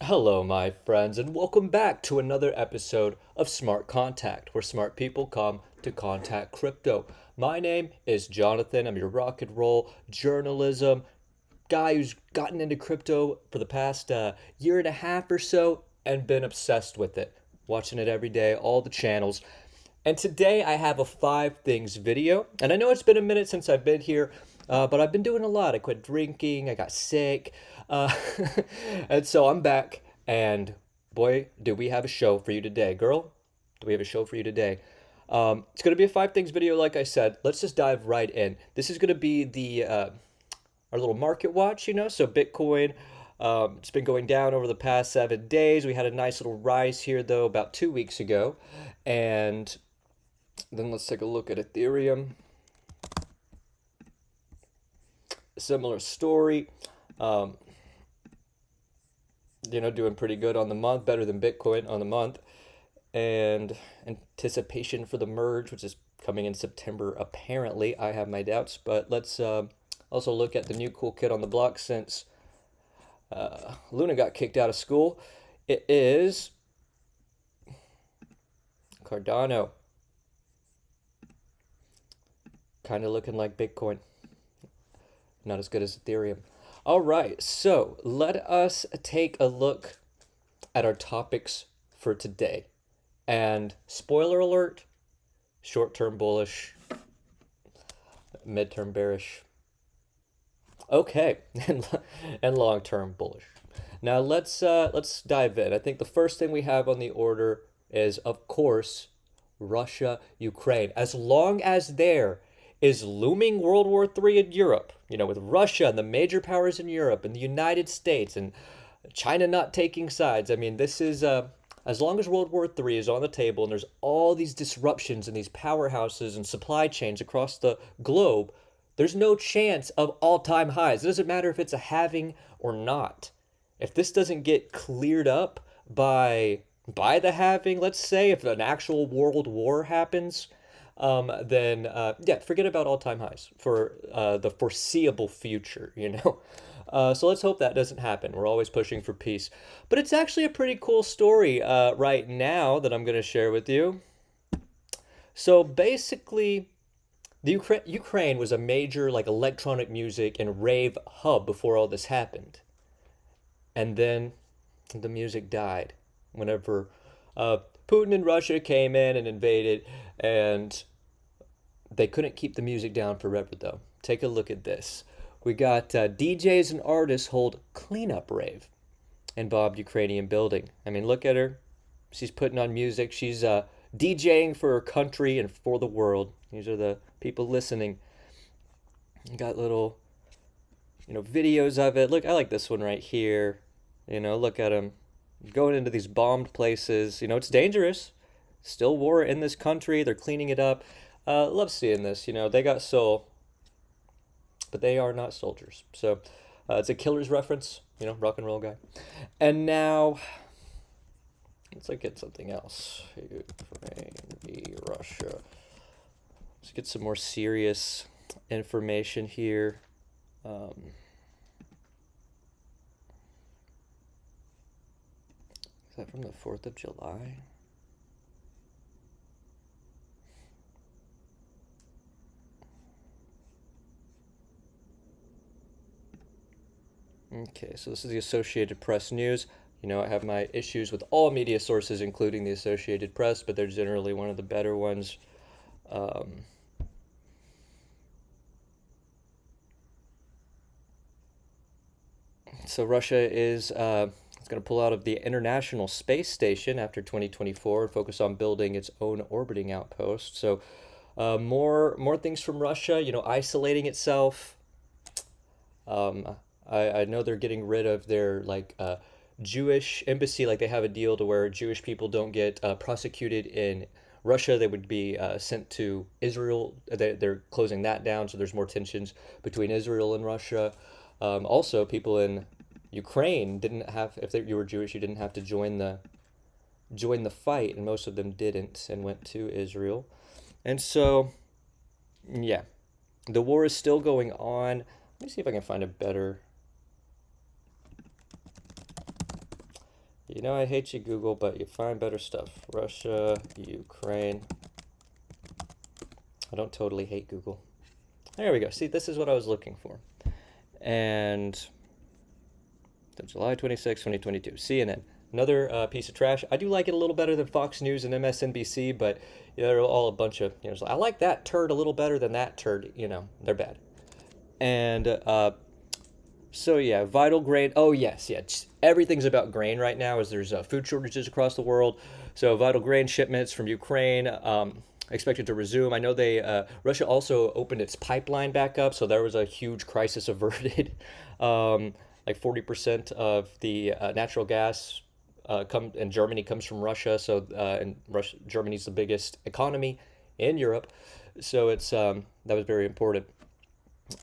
Hello, my friends, and welcome back to another episode of Smart Contact, where smart people come to contact crypto. My name is Jonathan. I'm your rock and roll journalism guy who's gotten into crypto for the past year and a half or so and been obsessed with it, watching it every day, all the channels. And today I have a five things video. And I know it's been a minute since I've been here, but I've been doing a lot. I quit drinking, I got sick, uh, and so I'm back. And boy, do we have a show for you today. Girl, do we have a show for you today? It's going to be a five things video, like I said. Let's just dive right in. This is going to be our little market watch, So Bitcoin, it's been going down over the past 7 days. We had a nice little rise here, though, about 2 weeks ago. And then let's take a look at Ethereum. Similar story. Doing pretty good on the month, better than Bitcoin on the month. And anticipation for the merge, which is coming in September, apparently. I have my doubts, but let's also look at the new cool kid on the block since Luna got kicked out of school. It is Cardano. Kind of looking like Bitcoin. Not as good as Ethereum. All right, so let us take a look at our topics for today. And spoiler alert, short-term bullish, mid-term bearish. Okay, and long-term bullish. Now let's dive in. I think the first thing we have on the order is, of course, Russia, Ukraine. As long as there is looming World War III in Europe, with Russia and the major powers in Europe and the United States and China not taking sides. I mean, this is as long as World War III is on the table and there's all these disruptions in these powerhouses and supply chains across the globe, there's no chance of all-time highs. It doesn't matter if it's a halving or not. If this doesn't get cleared up by the halving, let's say, if an actual world war happens, then yeah, forget about all-time highs for the foreseeable future. So let's hope that doesn't happen. We're always pushing for peace. But it's actually a pretty cool story right now that I'm going to share with you. So basically, the Ukraine was a major electronic music and rave hub before all this happened. And then the music died whenever Putin and Russia came in and invaded, and they couldn't keep the music down forever, though. Take a look at this. We got DJs and artists hold cleanup rave in bombed Ukrainian building. I mean, look at her. She's putting on music. She's DJing for her country and for the world. These are the people listening. You got little, videos of it. Look, I like this one right here. Look at them going into these bombed places. It's dangerous. Still war in this country. They're cleaning it up. Love seeing this. They got soul, but they are not soldiers. So it's a killer's reference. Rock and roll guy. And now let's look at something else. Ukraine v. Russia. Let's get some more serious information here. Is that from the 4th of July? Okay, so this is the Associated Press news. I have my issues with all media sources, including the Associated Press, but they're generally one of the better ones. So Russia is it's going to pull out of the International Space Station after 2024 and focus on building its own orbiting outpost. So more things from Russia, isolating itself. I know they're getting rid of their Jewish embassy. They have a deal to where Jewish people don't get prosecuted in Russia. They would be sent to Israel. They're closing that down, so there's more tensions between Israel and Russia. Also, people in Ukraine didn't have, if you were Jewish, you didn't have to join the fight, and most of them didn't and went to Israel. And so, yeah, the war is still going on. Let me see if I can find a better You know I hate you, Google, but you find better stuff. Russia, Ukraine. I don't totally hate Google. There we go. See, this is what I was looking for. And July 26, 2022. CNN. Another piece of trash. I do like it a little better than Fox News and MSNBC, but they're all a bunch of, I like that turd a little better than that turd. They're bad. And so yeah, vital grain. Oh yes, yeah. Everything's about grain right now, as there's food shortages across the world. So vital grain shipments from Ukraine expected to resume. I know Russia also opened its pipeline back up, so there was a huge crisis averted. Like 40% of the natural gas come in Germany comes from Russia. So and Germany's the biggest economy in Europe. So that was very important.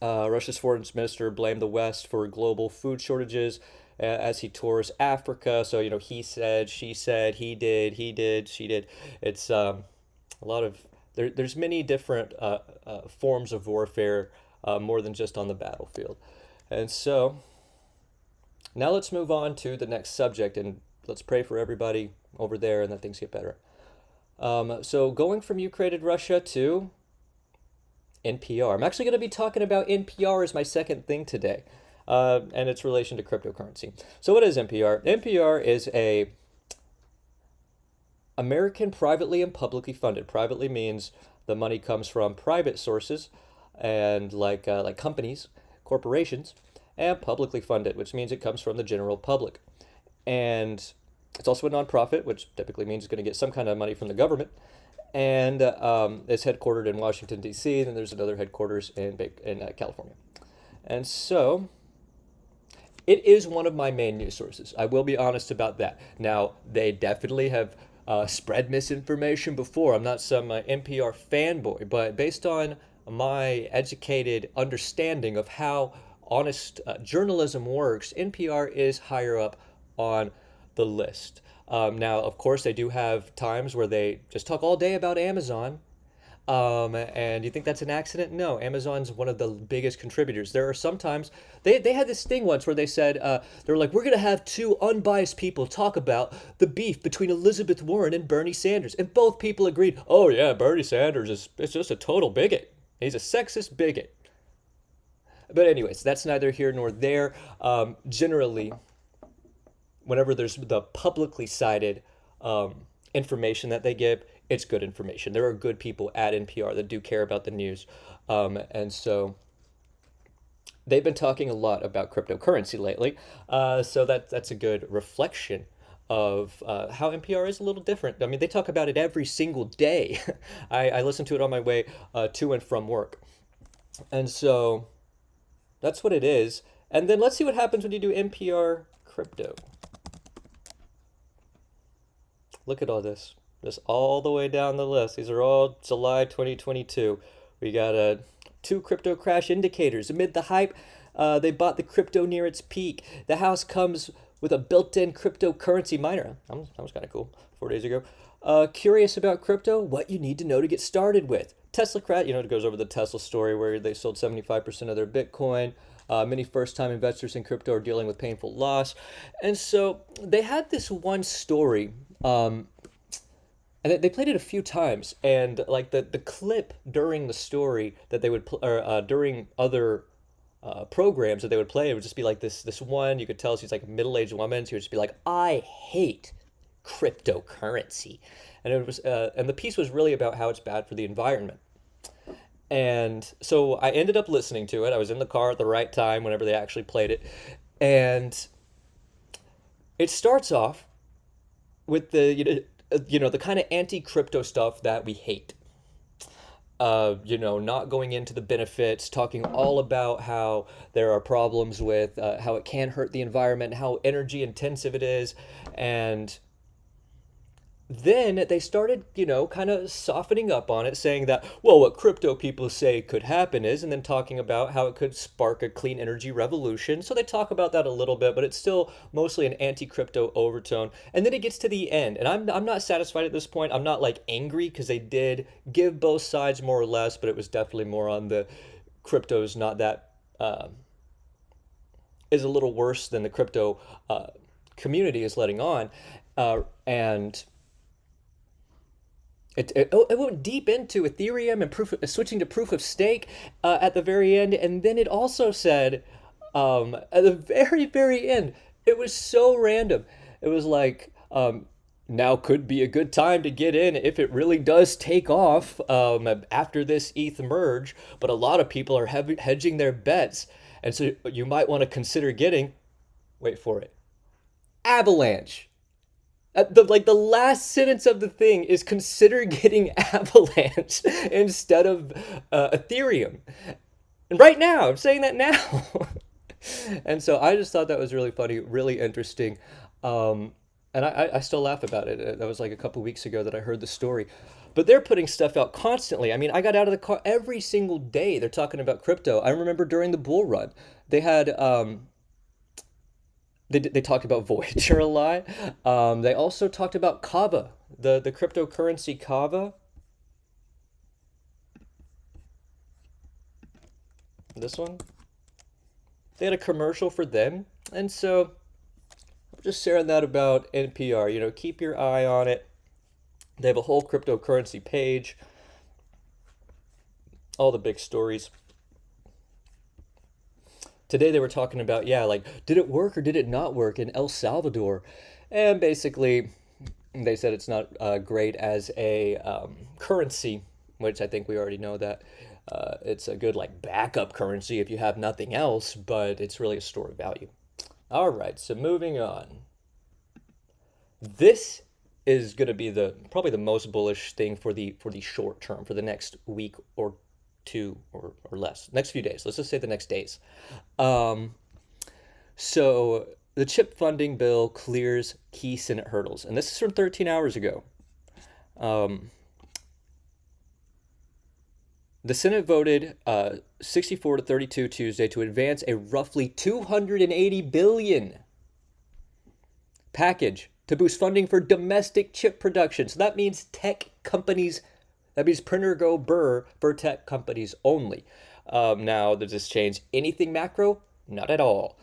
Russia's foreign minister blamed the West for global food shortages as he tours Africa. So, he said, she said, he did, she did. It's a lot of, there's many different forms of warfare, more than just on the battlefield. And so now let's move on to the next subject, and let's pray for everybody over there and that things get better. So going from Ukraine and Russia to NPR. I'm actually going to be talking about NPR as my second thing today, and its relation to cryptocurrency. So what is NPR? NPR is a American privately and publicly funded. Privately means the money comes from private sources and like companies, corporations, and publicly funded, which means it comes from the general public. And it's also a nonprofit, which typically means it's going to get some kind of money from the government. And it's headquartered in Washington, D.C., and then there's another headquarters in California. And so it is one of my main news sources. I will be honest about that. Now, they definitely have spread misinformation before. I'm not some NPR fanboy, but based on my educated understanding of how honest journalism works, NPR is higher up on the list. Now, of course, they do have times where they just talk all day about Amazon. And you think that's an accident? No, Amazon's one of the biggest contributors. There are sometimes they had this thing once where they said they were like, we're gonna have two unbiased people talk about the beef between Elizabeth Warren and Bernie Sanders, and both people agreed. Oh yeah, Bernie Sanders is just a total bigot. He's a sexist bigot. But anyways, that's neither here nor there. Generally, whenever there's the publicly cited information that they give, it's good information. There are good people at NPR that do care about the news. And so they've been talking a lot about cryptocurrency lately. So that's a good reflection of how NPR is a little different. I mean, they talk about it every single day. I listen to it on my way to and from work. And so that's what it is. And then let's see what happens when you do NPR crypto. Look at all this. Just all the way down the list. These are all July 2022. We got two crypto crash indicators. Amid the hype, they bought the crypto near its peak. The house comes with a built-in cryptocurrency miner. That was kind of cool. 4 days ago. Curious about crypto? What you need to know to get started with. Tesla crash. It goes over the Tesla story where they sold 75% of their Bitcoin. Many first-time investors in crypto are dealing with painful loss. And so they had this one story. And they played it a few times, and like the clip during the story that they would during other programs that they would play, it would just be like this one. You could tell she's like a middle-aged woman. She would just be like, "I hate cryptocurrency," and it was and the piece was really about how it's bad for the environment. And so I ended up listening to it. I was in the car at the right time whenever they actually played it, and it starts off with the kind of anti-crypto stuff that we hate. Not going into the benefits, talking all about how there are problems with how it can hurt the environment, how energy intensive it is. And then they started, kind of softening up on it, saying that, well, what crypto people say could happen is, and then talking about how it could spark a clean energy revolution. So they talk about that a little bit, but it's still mostly an anti-crypto overtone. And then it gets to the end, and I'm not satisfied at this point. I'm not like angry because they did give both sides more or less, but it was definitely more on the crypto's not that is a little worse than the crypto community is letting on, and it went deep into Ethereum and switching to proof of stake at the very end, and then it also said at the very end, it was so random. It was like, now could be a good time to get in if it really does take off after this ETH merge, but a lot of people are hedging their bets, and so you might want to consider getting, wait for it, Avalanche. The last sentence of the thing is consider getting Avalanche instead of Ethereum. And right now, I'm saying that now. And so I just thought that was really funny, really interesting. And I still laugh about it. That was like a couple weeks ago that I heard the story. But they're putting stuff out constantly. I mean, I got out of the car every single day. They're talking about crypto. I remember during the bull run, they had they talked about Voyager a lot. They also talked about Kava, the cryptocurrency Kava. This one. They had a commercial for them, and so I'm just sharing that about NPR. You know, keep your eye on it. They have a whole cryptocurrency page, all the big stories. Today they were talking about, yeah, like, did it work or did it not work in El Salvador? And basically, they said it's not great as a currency, which I think we already know that. It's a good, like, backup currency if you have nothing else, but it's really a store of value. All right, so moving on. This is going to be the probably the most bullish thing for the short term, for the next week or two or less, next few days. Let's just say the next days. Um, so the chip funding bill clears key Senate hurdles, and this is from 13 hours ago. Um, the Senate voted 64 to 32 Tuesday to advance a roughly 280 billion package to boost funding for domestic chip production. So that means tech companies, that means printer go burr for tech companies only. Now, does this change anything macro? Not at all.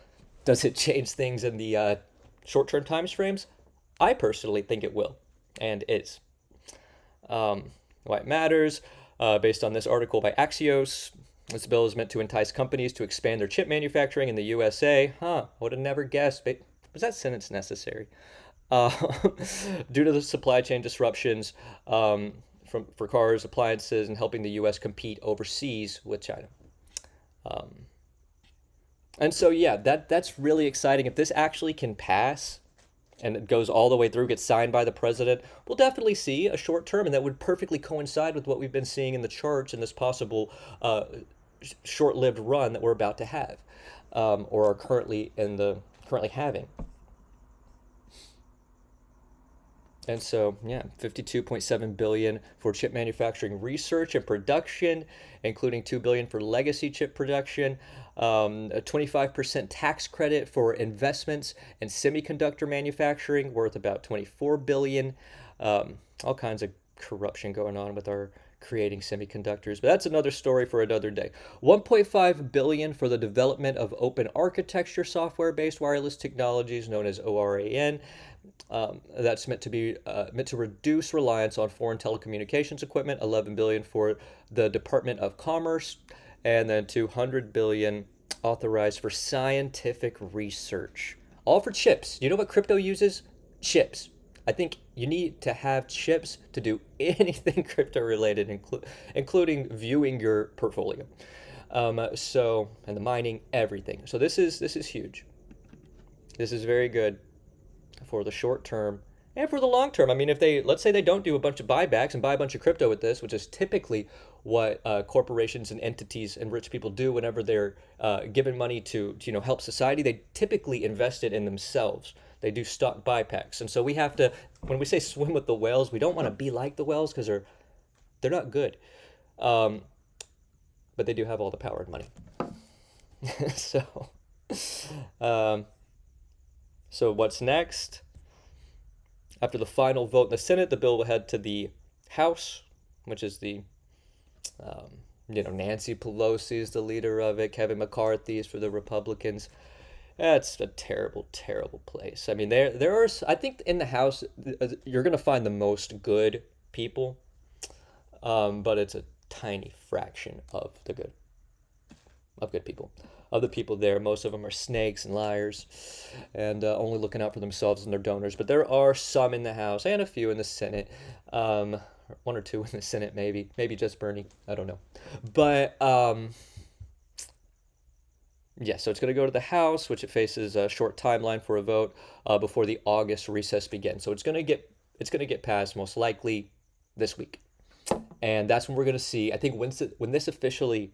Does it change things in the short-term time frames? I personally think it will, and is. Why it matters, based on this article by Axios, this bill is meant to entice companies to expand their chip manufacturing in the USA. Would have never guessed. But was that sentence necessary? Uh, due to the supply chain disruptions for cars, appliances, and helping the U.S. compete overseas with China. And so, yeah, that's really exciting. If this actually can pass and it goes all the way through, gets signed by the president, we'll definitely see a short term, and that would perfectly coincide with what we've been seeing in the charts in this possible short-lived run that we're about to have, or are currently having. And so, yeah, 52.7 billion for chip manufacturing research and production, including 2 billion for legacy chip production, a 25% tax credit for investments in semiconductor manufacturing worth about 24 billion. All kinds of corruption going on with our creating semiconductors, but that's another story for another day. 1.5 billion for the development of open architecture software-based wireless technologies known as ORAN. That's meant to reduce reliance on foreign telecommunications equipment. 11 billion for the Department of Commerce, and then 200 billion authorized for scientific research. All for chips. You know what crypto uses? Chips. I think you need to have chips to do anything crypto related, including viewing your portfolio. And the mining, everything. So this is huge. This is very good for the short term and for the long term. I mean, if let's say they don't do a bunch of buybacks and buy a bunch of crypto with this, which is typically what corporations and entities and rich people do whenever they're given money to help society, they typically invest it in themselves. They do stock buybacks, and so we have to, when we say swim with the whales, we don't want to be like the whales because they're not good, but they do have all the power and money. so. Um, So what's next? After the final vote in the Senate, the bill will head to the House, which is Nancy Pelosi is the leader of it. Kevin McCarthy is for the Republicans. That's a terrible, terrible place. I mean, there are I think in the house you're gonna find the most good people, but it's a tiny fraction of good people. Of the people there, most of them are snakes and liars, and only looking out for themselves and their donors. But there are some in the House and a few in the Senate, um, one or two in the Senate, maybe just Bernie. I don't know, but yeah. So it's going to go to the House, which it faces a short timeline for a vote before the August recess begins. So it's going to get passed most likely this week, and that's when we're going to see. I think when this officially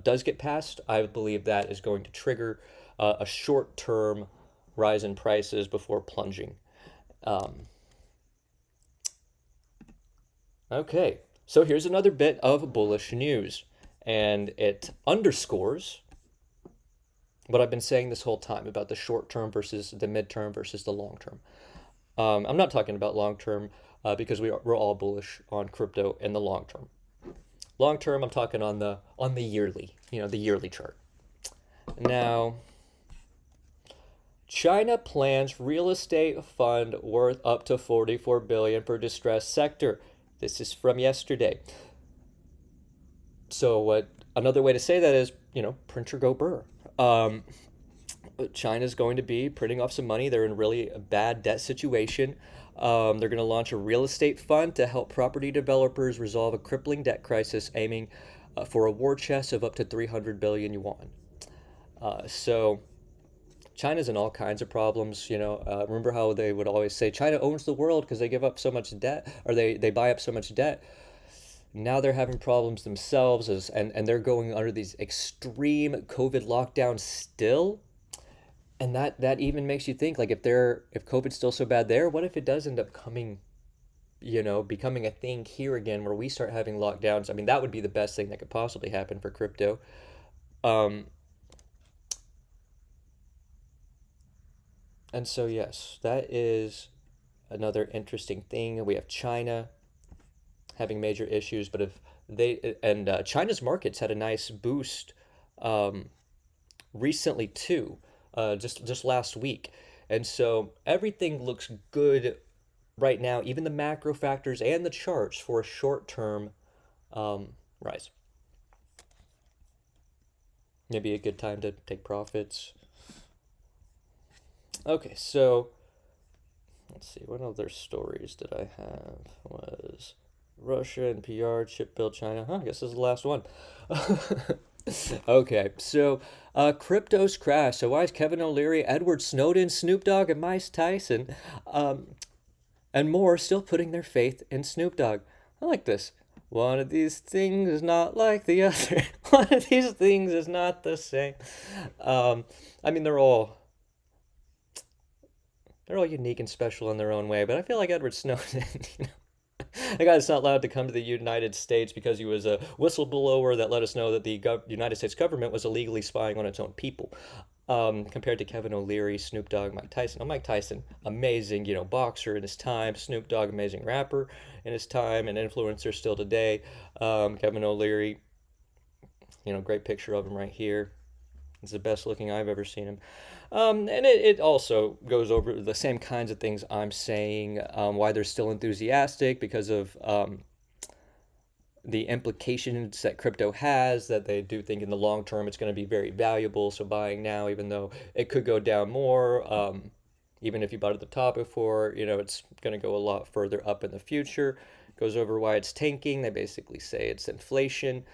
does get passed, I believe that is going to trigger a short-term rise in prices before plunging. Um, okay, so here's another bit of bullish news, and it underscores what I've been saying this whole time about the short term versus the midterm versus the long term. I'm not talking about long term because we're all bullish on crypto in the long term. Long term, I'm talking on the yearly, the yearly chart. Now, China plans real estate fund worth up to 44 billion for distressed sector. This is from yesterday. So what another way to say that is, print or go burr. Um, China's going to be printing off some money. They're in really a bad debt situation. They're going to launch a real estate fund to help property developers resolve a crippling debt crisis, aiming for a war chest of up to 300 billion yuan. So China's in all kinds of problems. Remember how they would always say China owns the world because they give up so much debt, or they buy up so much debt. Now they're having problems themselves, and they're going under these extreme COVID lockdowns still. And that even makes you think, like, if COVID's still so bad there, what if it does end up becoming a thing here again where we start having lockdowns? I mean, that would be the best thing that could possibly happen for crypto. Um, and so yes, that is another interesting thing. We have China having major issues, but if they and China's markets had a nice boost um, recently too, just last week, and so everything looks good right now, even the macro factors and the charts for a short term rise. Maybe a good time to take profits. Okay, so let's see, what other stories did I have? Was Russia and PR chip build China? Huh, I guess this is the last one. Okay, so crypto's crash. So why is Kevin O'Leary, Edward Snowden, Snoop Dogg, and Mike Tyson, um, and more still putting their faith in Snoop Dogg? I like this. One of these things is not like the other. One of these things is not the same. Um, I mean, they're all unique and special in their own way, but I feel like Edward Snowden, the guy that's not allowed to come to the United States because he was a whistleblower that let us know that the United States government was illegally spying on its own people. Compared to Kevin O'Leary, Snoop Dogg, Mike Tyson. Oh, Mike Tyson, amazing, boxer in his time. Snoop Dogg, amazing rapper in his time, and influencer still today. Kevin O'Leary, great picture of him right here. It's the best looking I've ever seen him. And it also goes over the same kinds of things I'm saying, why they're still enthusiastic because of the implications that crypto has, that they do think in the long term it's going to be very valuable. So buying now, even though it could go down more, even if you bought at the top before, it's going to go a lot further up in the future. Goes over why it's tanking. They basically say it's inflation.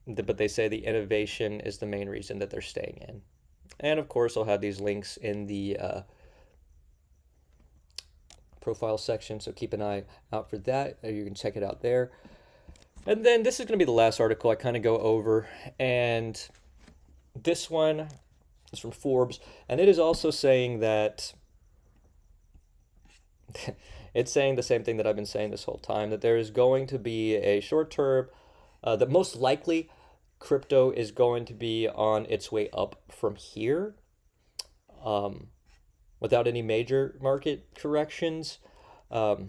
But they say the innovation is the main reason that they're staying in. And of course, I'll have these links in the profile section, so keep an eye out for that. You can check it out there. And then this is going to be the last article I kind of go over, and this one is from Forbes, and it is also saying that it's saying the same thing that I've been saying this whole time, that there is going to be a short term, that most likely crypto is going to be on its way up from here, um, without any major market corrections, or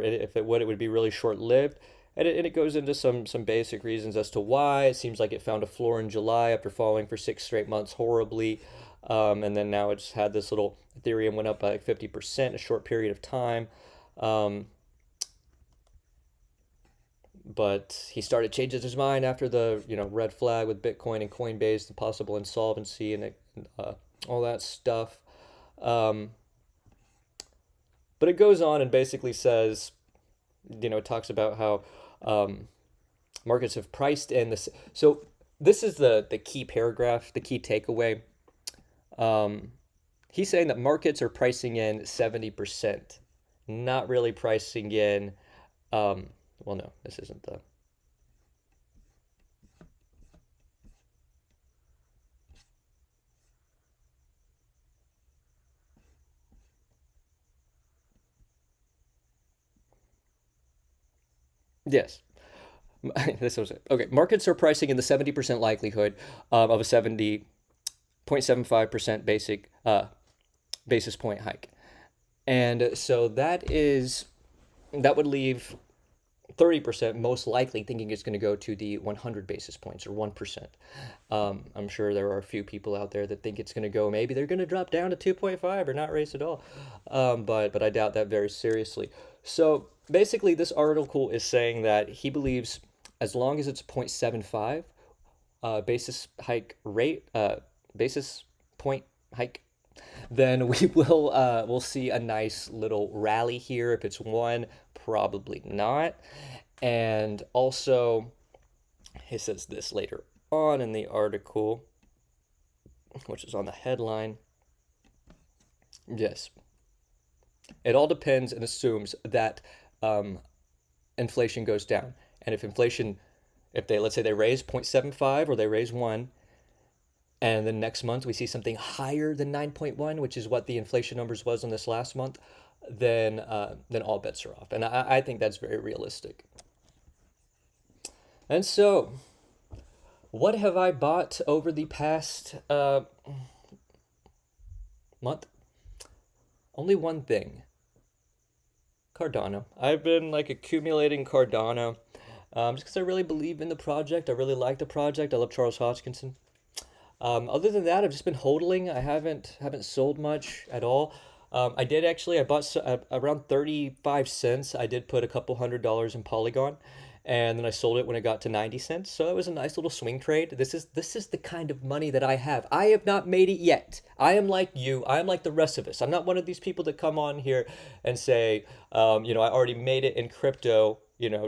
if it would be really short lived. And it goes into some basic reasons as to why. It seems like it found a floor in July after falling for 6 straight months horribly. And then now it's had this little Ethereum went up by like 50% in a short period of time. Um, but he started changing his mind after the red flag with Bitcoin and Coinbase, the possible insolvency and all that stuff. Um, but it goes on and basically says, it talks about how um, markets have priced in this. So this is the key paragraph, the key takeaway. Um, he's saying that markets are pricing in 70%, not really pricing in. Um, well, no, this isn't the. Yes, this was it. Okay, markets are pricing in the 70% likelihood of a 70.75% basis point hike. And so that would leave 30% most likely thinking it's going to go to the 100 basis points or 1%. I'm sure there are a few people out there that think it's going to go, maybe they're going to drop down to 2.5 or not raise at all. But I doubt that very seriously. So basically, this article is saying that he believes as long as it's 0.75 basis hike rate, basis point hike, then we'll see a nice little rally here. If it's one, probably not. And also, he says this later on in the article, which is on the headline. Yes, it all depends and assumes that um, inflation goes down. And if they let's say they raise 0.75 or they raise one, and then next month we see something higher than 9.1, which is what the inflation numbers was on this last month, then all bets are off. And I think that's very realistic. And so, what have I bought over the past month? Only one thing. Cardano. I've been like accumulating Cardano just because I really believe in the project. I really like the project. I love Charles Hodgkinson. Other than that, I've just been hodling. I haven't sold much at all. I did actually. I bought around 35 cents. I did put a couple $100 in Polygon, and then I sold it when it got to 90 cents. So it was a nice little swing trade. This is the kind of money that I have. I have not made it yet. I am like you. I am like the rest of us. I'm not one of these people that come on here and say, I already made it in crypto.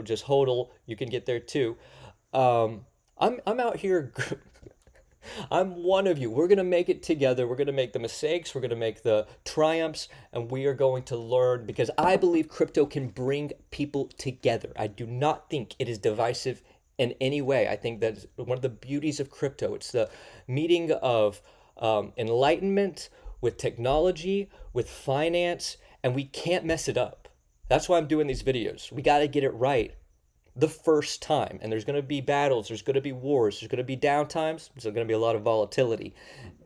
Just hodl. You can get there too. I'm out here. I'm one of you. We're going to make it together. We're going to make the mistakes. We're going to make the triumphs. And we are going to learn because I believe crypto can bring people together. I do not think it is divisive in any way. I think that's one of the beauties of crypto. It's the meeting of enlightenment with technology, with finance, and we can't mess it up. That's why I'm doing these videos. We got to get it right the first time. And there's going to be battles, there's going to be wars, there's going to be downtimes, there's going to be a lot of volatility.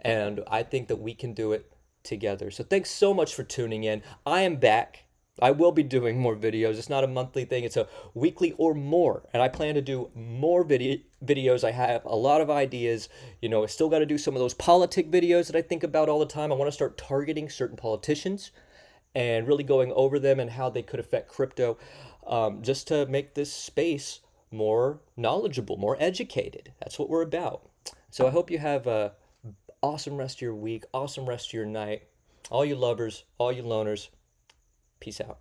And I think that we can do it together. So thanks so much for tuning in. I am back. I will be doing more videos. It's not a monthly thing, it's a weekly or more. And I plan to do more videos. I have a lot of ideas. I still got to do some of those politic videos that I think about all the time. I want to start targeting certain politicians and really going over them and how they could affect crypto, just to make this space more knowledgeable, more educated. That's what we're about. So I hope you have a awesome rest of your week, awesome rest of your night. All you lovers, all you loners, peace out.